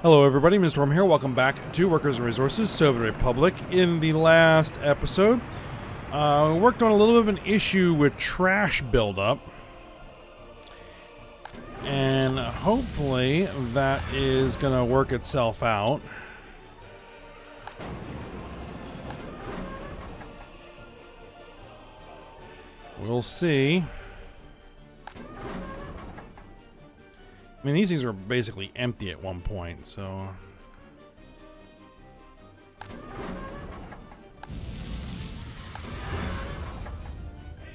Hello everybody, Mr. Storm here. Welcome back to Workers and Resources, Soviet Republic. In the last episode, we worked on a little bit of an issue with trash buildup. And hopefully that is going to work itself out. We'll see. I mean, these things were basically empty at one point, so...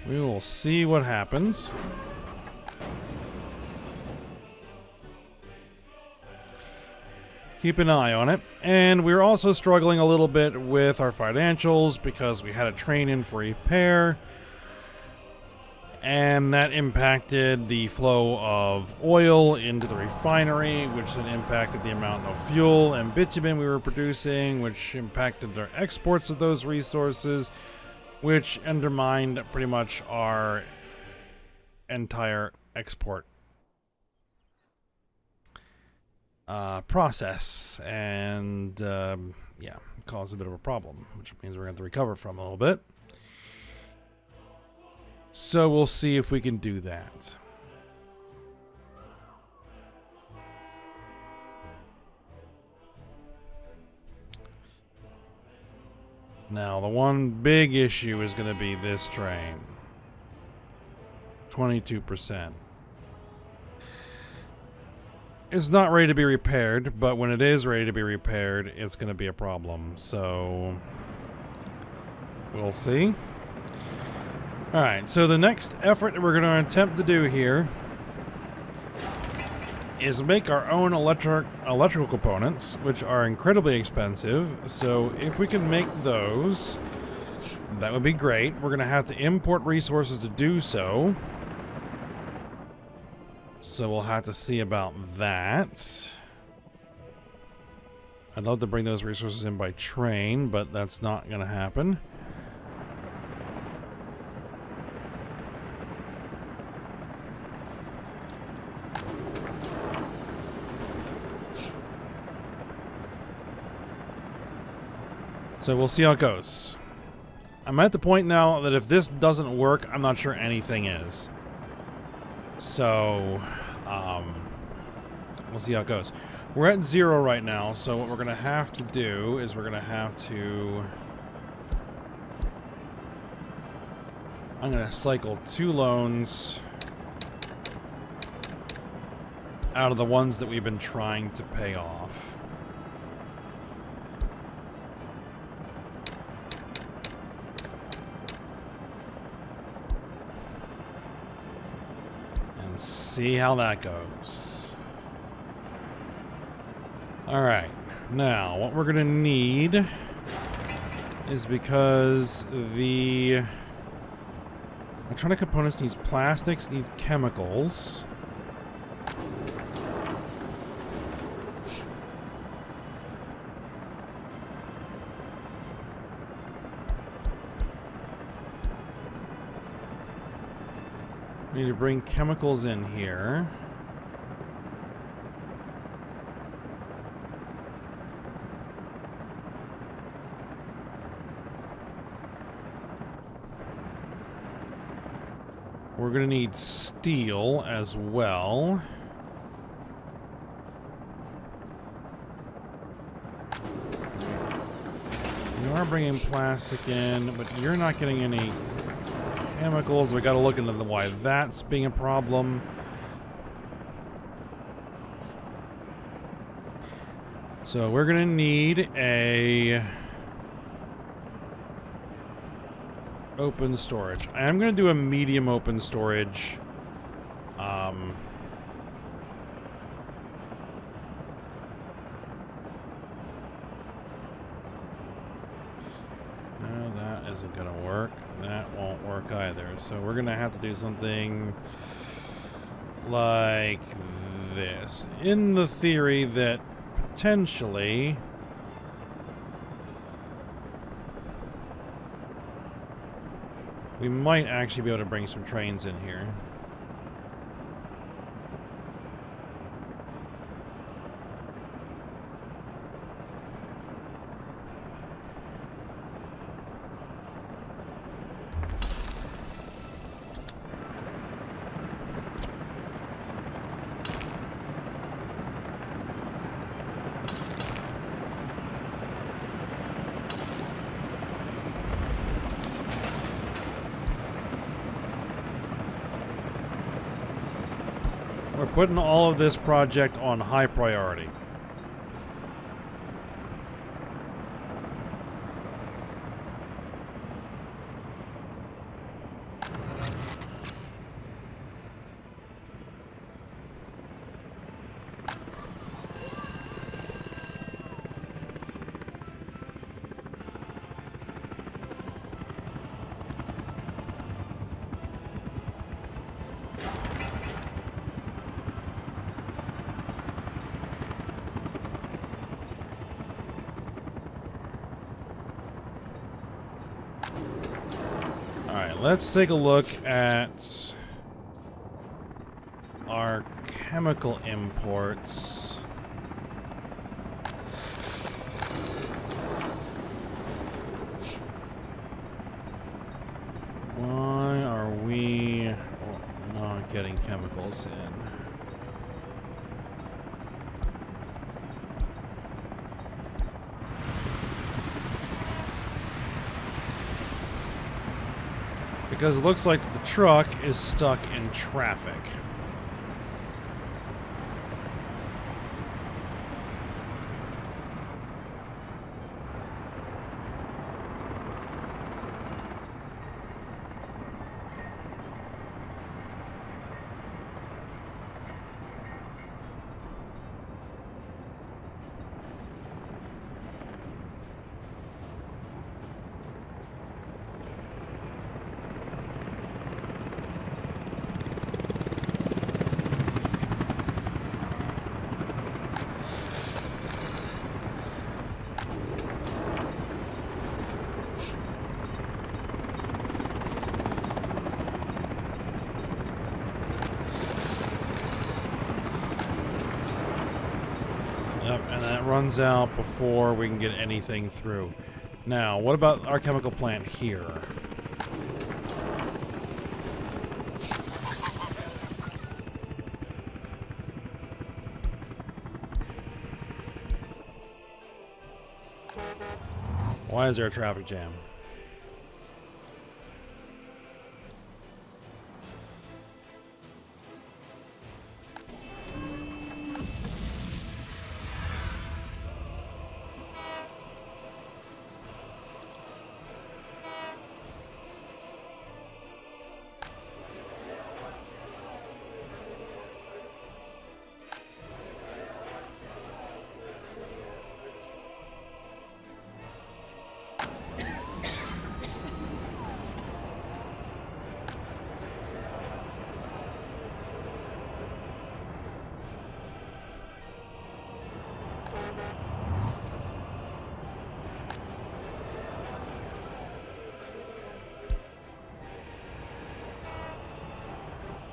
we will see what happens. Keep an eye on it. And we're also struggling a little bit with our financials because we had a train in for repair. And that impacted the flow of oil into the refinery, which then impacted the amount of fuel and bitumen we were producing, which impacted our exports of those resources, which undermined pretty much our entire export process. And yeah, caused a bit of a problem, which means we're going to have to recover from a little bit. So we'll see if we can do that. Now, the one big issue is going to be this train. 22%. It's not ready to be repaired, but when it is ready to be repaired, it's going to be a problem. So, we'll see. Alright, so the next effort that we're going to attempt to do here is make our own electrical components, which are incredibly expensive. So if we can make those, that would be great. We're going to have to import resources to do so. So we'll have to see about that. I'd love to bring those resources in by train, but that's not going to happen. So we'll see how it goes. I'm at the point now that if this doesn't work, I'm not sure anything is. So, we'll see how it goes. We're at 0 right now, so what we're going to have to do is we're going to have to... I'm going to cycle 2 loans out of the ones that we've been trying to pay off. See how that goes. Alright, now what we're gonna need is, because the electronic components needs plastics, needs chemicals. Need to bring chemicals in here. We're going to need steel as well. You are bringing plastic in, but you're not getting any chemicals. We got to look into why that's being a problem. So we're gonna need a open storage. I'm gonna do a medium open storage. No, that isn't gonna work. That won't work either. So we're gonna have to do something like this. In the theory that potentially we might actually be able to bring some trains in here. putting all of this project on high priority. Let's take a look at our chemical imports. Why are we not getting chemicals in? Because it looks like the truck is stuck in traffic. And that runs out before we can get anything through. Now, what about our chemical plant here? Why is there a traffic jam?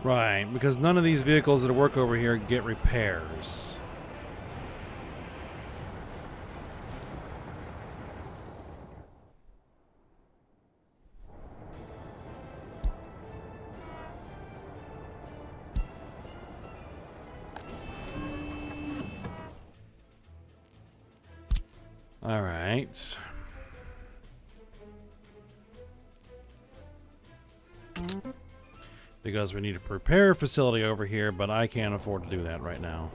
Right, because none of these vehicles that work over here get repairs. All right. Because we need a repair facility over here, but I can't afford to do that right now.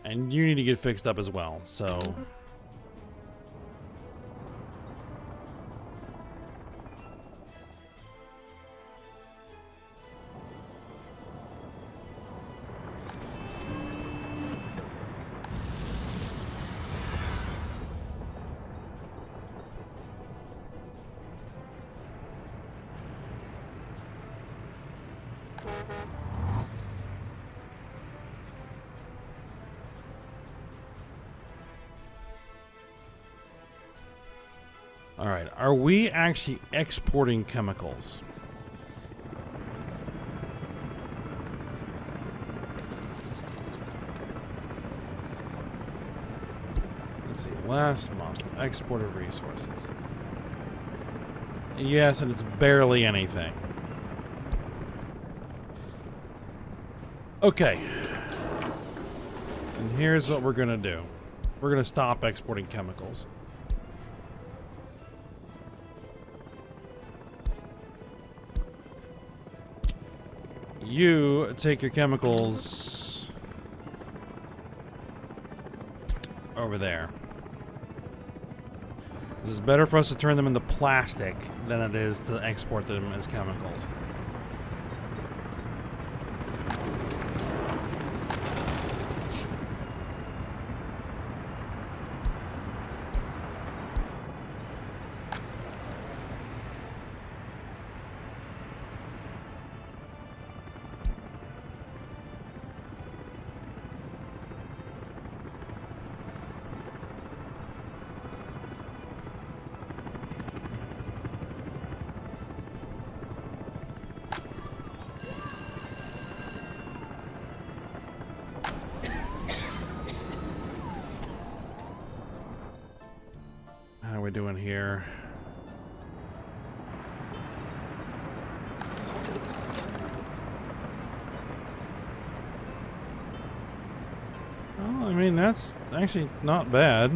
And you need to get fixed up as well, so... Alright, are we actually exporting chemicals? Let's see, last month, export of resources. Yes, and it's barely anything. Okay. And here's what we're gonna do. We're gonna stop exporting chemicals. you take your chemicals over there. This is better for us to turn them into plastic than it is to export them as chemicals. How are we doing here? Oh, I mean, that's actually not bad.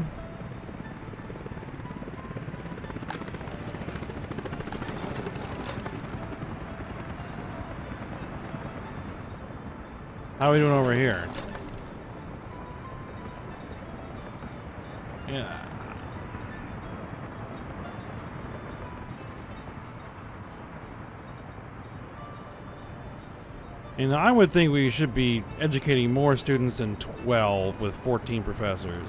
How are we doing over here? Yeah. And I would think we should be educating more students than 12 with 14 professors.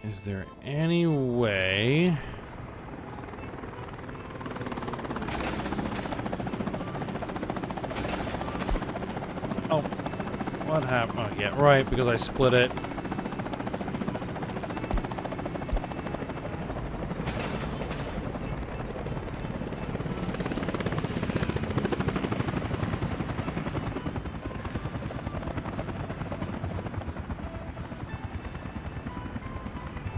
Is there any way... Oh, what happened? Oh, yeah, right, because I split it.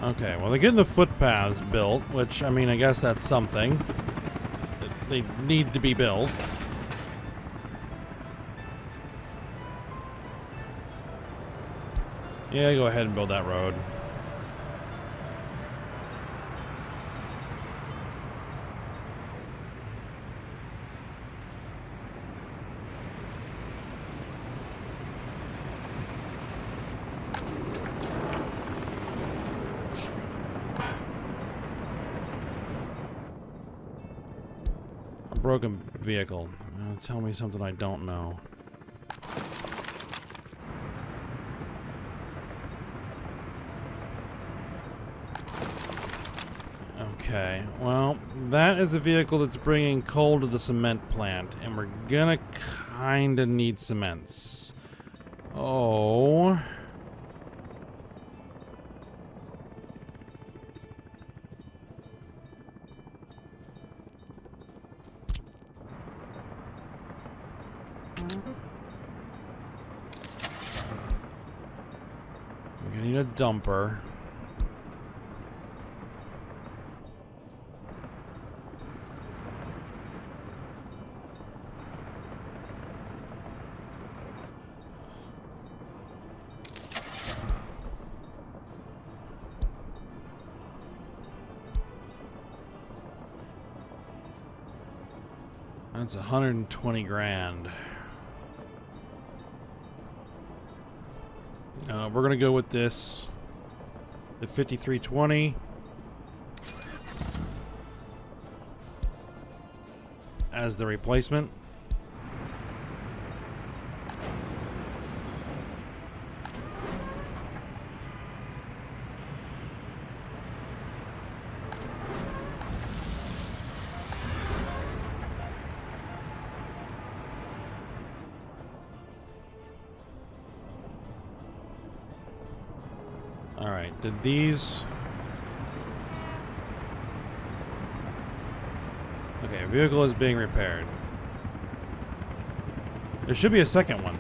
Okay, well, they're getting the footpaths built, which, I mean, I guess that's something. They need to be built. Yeah, go ahead and build that road. Broken vehicle. Tell me something I don't know. Okay, well, that is the vehicle that's bringing coal to the cement plant, and we're gonna kinda need cements. Oh... We're gonna need a dumper. That's 120 grand. We're gonna go with this. The 5320 as the replacement. Alright, did these... Okay, vehicle is being repaired. There should be a second one.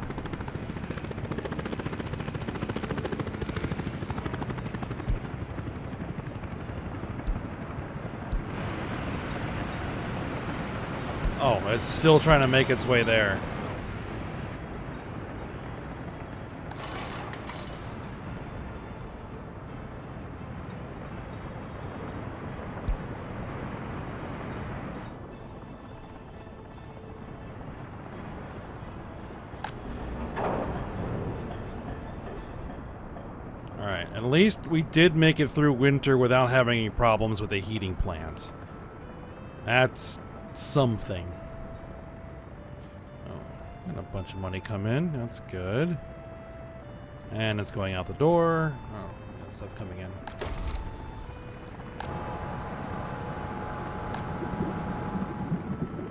Oh, it's still trying to make its way there. Alright, at least we did make it through winter without having any problems with a heating plant. That's something. Oh, and a bunch of money come in. That's good. And it's going out the door. Oh, yeah, stuff coming in.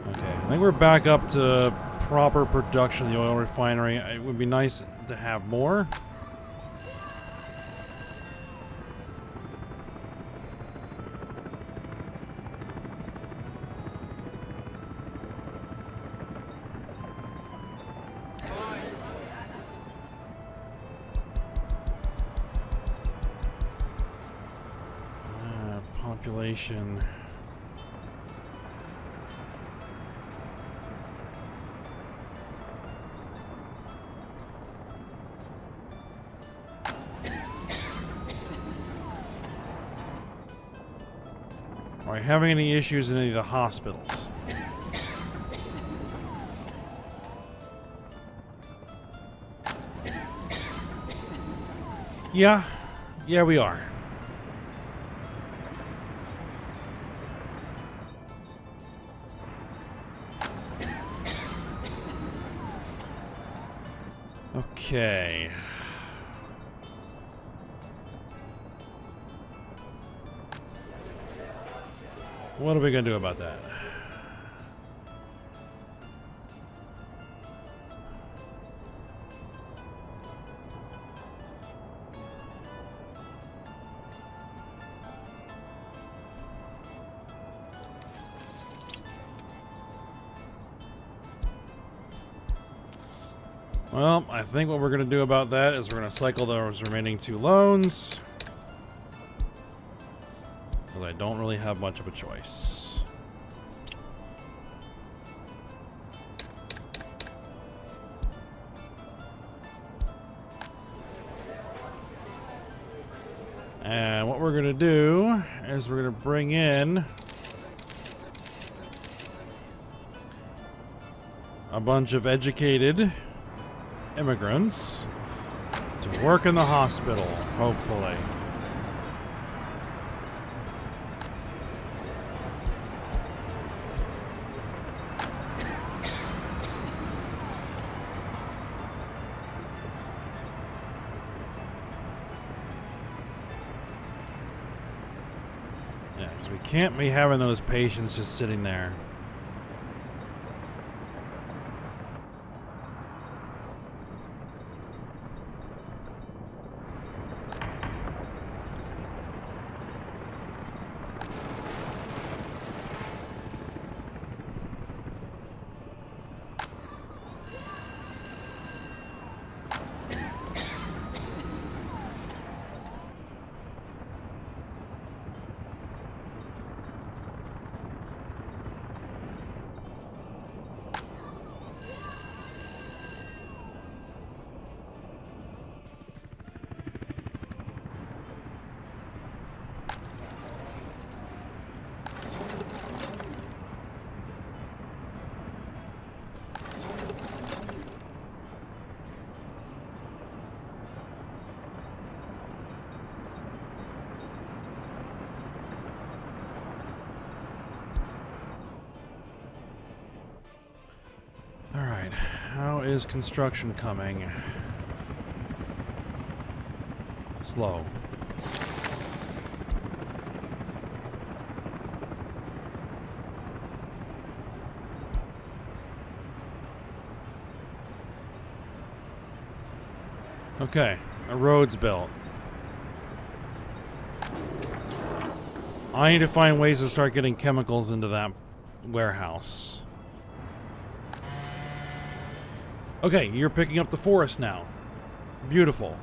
Okay, I think we're back up to proper production of the oil refinery. It would be nice to have more. Population. Are you having any issues in any of the hospitals? Yeah. Yeah, we are. Okay. What are we gonna do about that? Well, I think what we're going to do about that is we're going to cycle those remaining 2 loans. Because I don't really have much of a choice. And what we're going to do is we're going to bring in a bunch of educated immigrants to work in the hospital, hopefully. Yeah, because we can't be having those patients just sitting there. Alright, how is construction coming? Slow. Okay, a road's built. I need to find ways to start getting chemicals into that warehouse. Okay, you're picking up the forest now. Beautiful.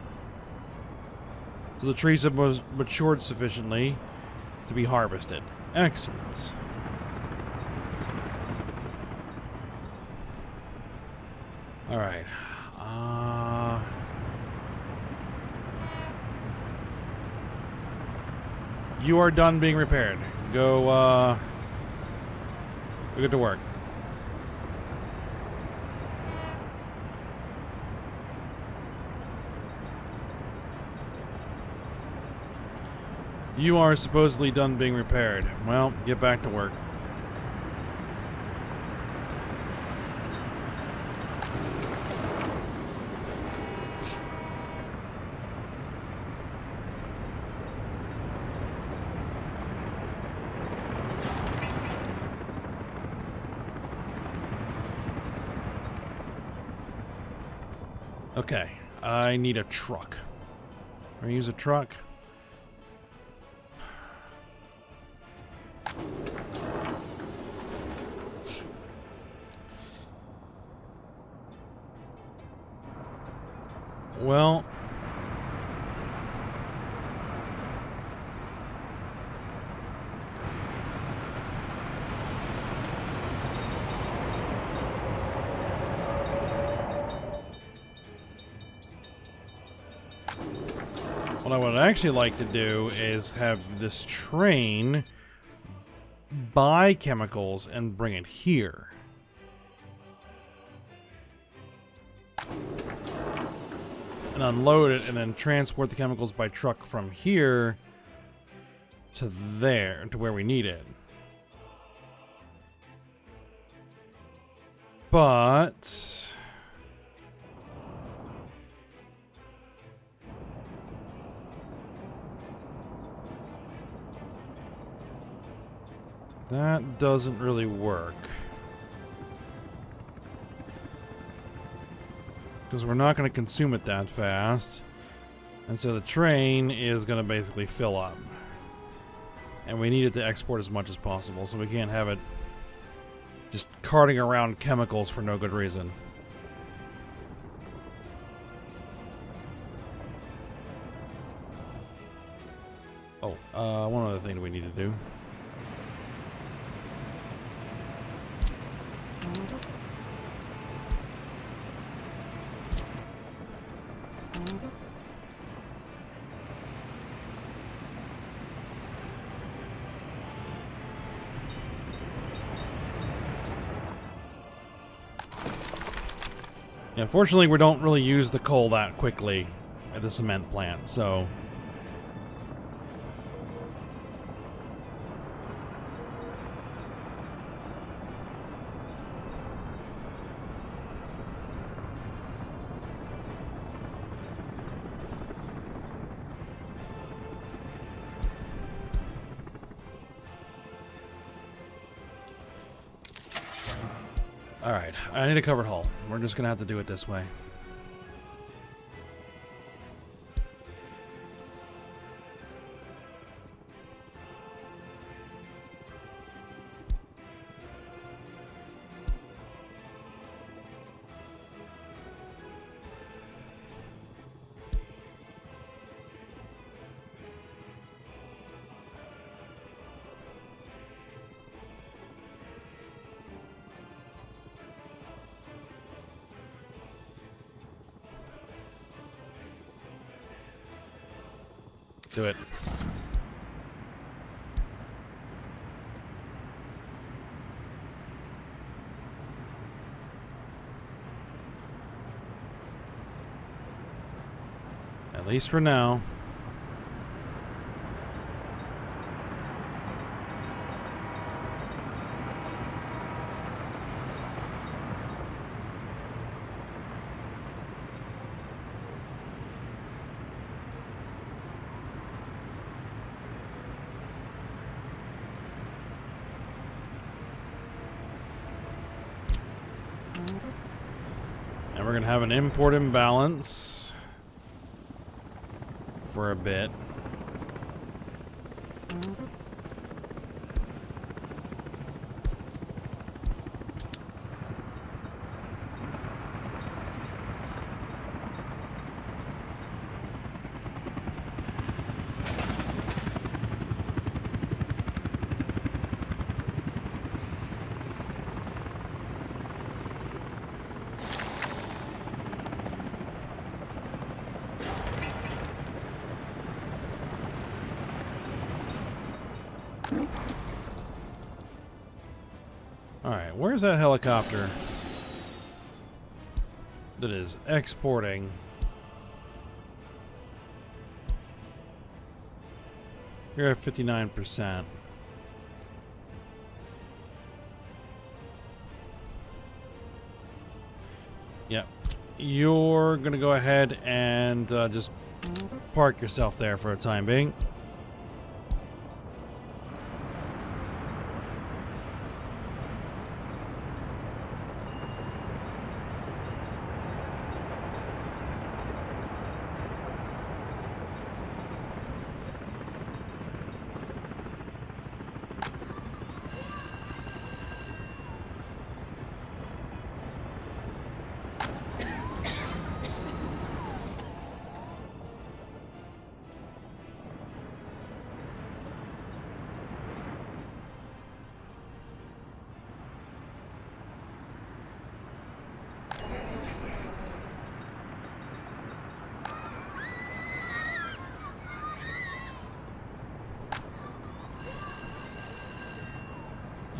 So the trees have matured sufficiently to be harvested. Excellent. Alright. You are done being repaired. Go get to work. You are supposedly done being repaired. Well, get back to work. Okay, I need a truck. Can I use a truck? Well, what I would actually like to do is have this train buy chemicals and bring it here. And unload it and then transport the chemicals by truck from here to there, to where we need it. But that doesn't really work. Because we're not going to consume it that fast. And so the train is going to basically fill up. And we need it to export as much as possible, so we can't have it just carting around chemicals for no good reason. Oh, one other thing we need to do. Yeah, fortunately, we don't really use the coal that quickly at the cement plant, so... Alright, I need a covered hull. We're just gonna have to do it this way. Do it. At least for now. And we're gonna have an import imbalance for a bit. Alright, where's that helicopter that is exporting? You're at 59%. Yep. You're going to go ahead and just park yourself there for a time being.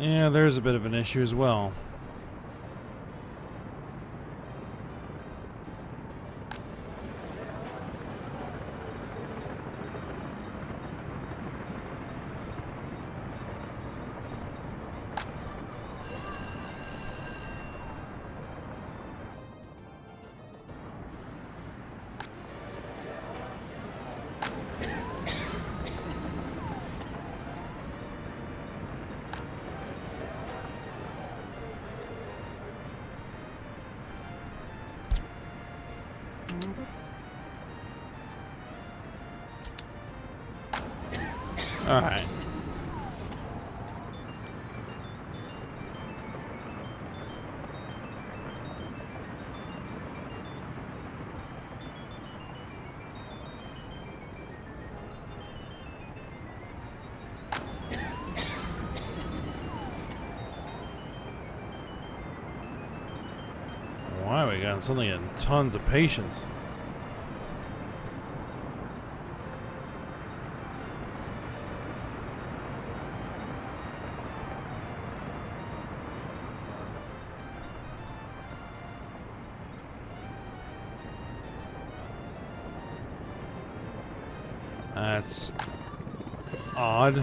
Yeah, there's a bit of an issue as well. All right. Why we got something in tons of patience? That's odd.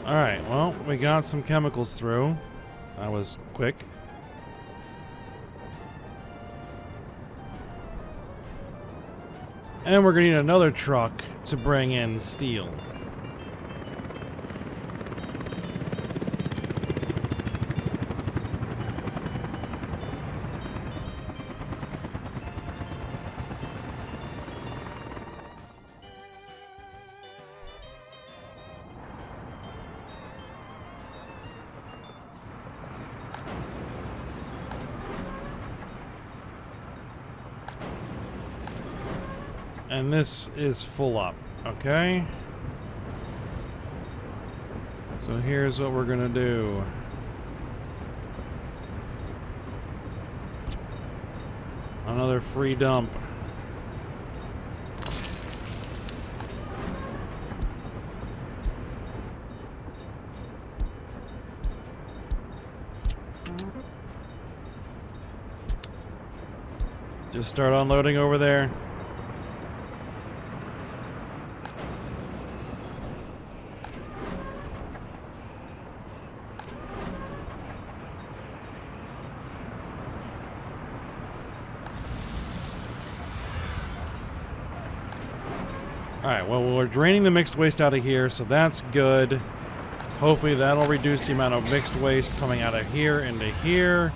Alright, well, we got some chemicals through. That was quick. And we're gonna need another truck to bring in steel. And this is full up, okay? So here's what we're gonna do. Another free dump. Just start unloading over there. Alright, well, we're draining the mixed waste out of here, so that's good. Hopefully that'll reduce the amount of mixed waste coming out of here into here.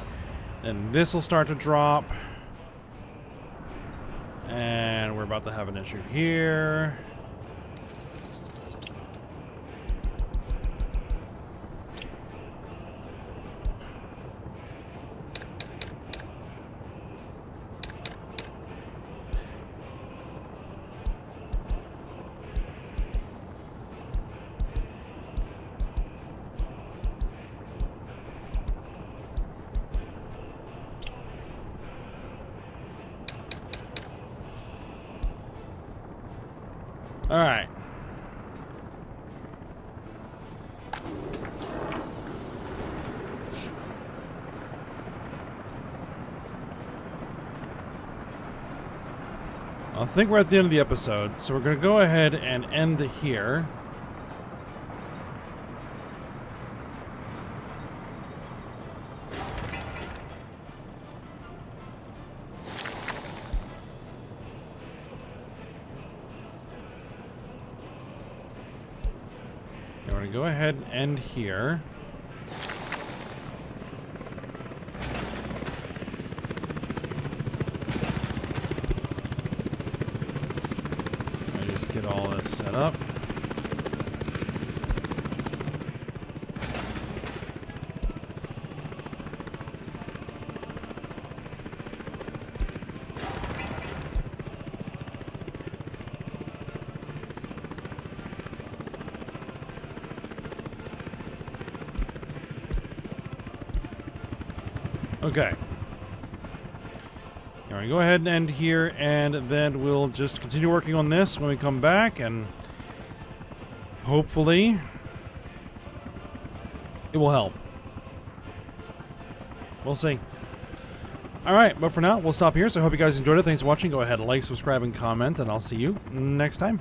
And this will start to drop. And we're about to have an issue here. All right. I think we're at the end of the episode, so we're going to go ahead and end here. We're going to go ahead and end here. I just get all this set up. Okay. All right, go ahead and end here, and then we'll just continue working on this when we come back, and hopefully it will help. We'll see. All right, but for now, we'll stop here. So I hope you guys enjoyed it. Thanks for watching. Go ahead and like, subscribe, and comment, and I'll see you next time.